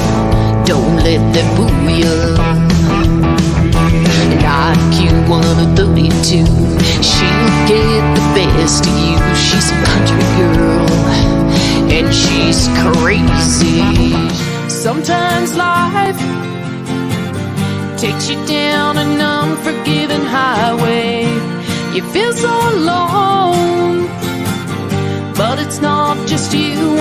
don't let that fool you. An IQ 132, she'll get the best of you. She's a country girl, and she's crazy. Sometimes life takes you down an unforgiving highway. You feel so alone, but it's not just you.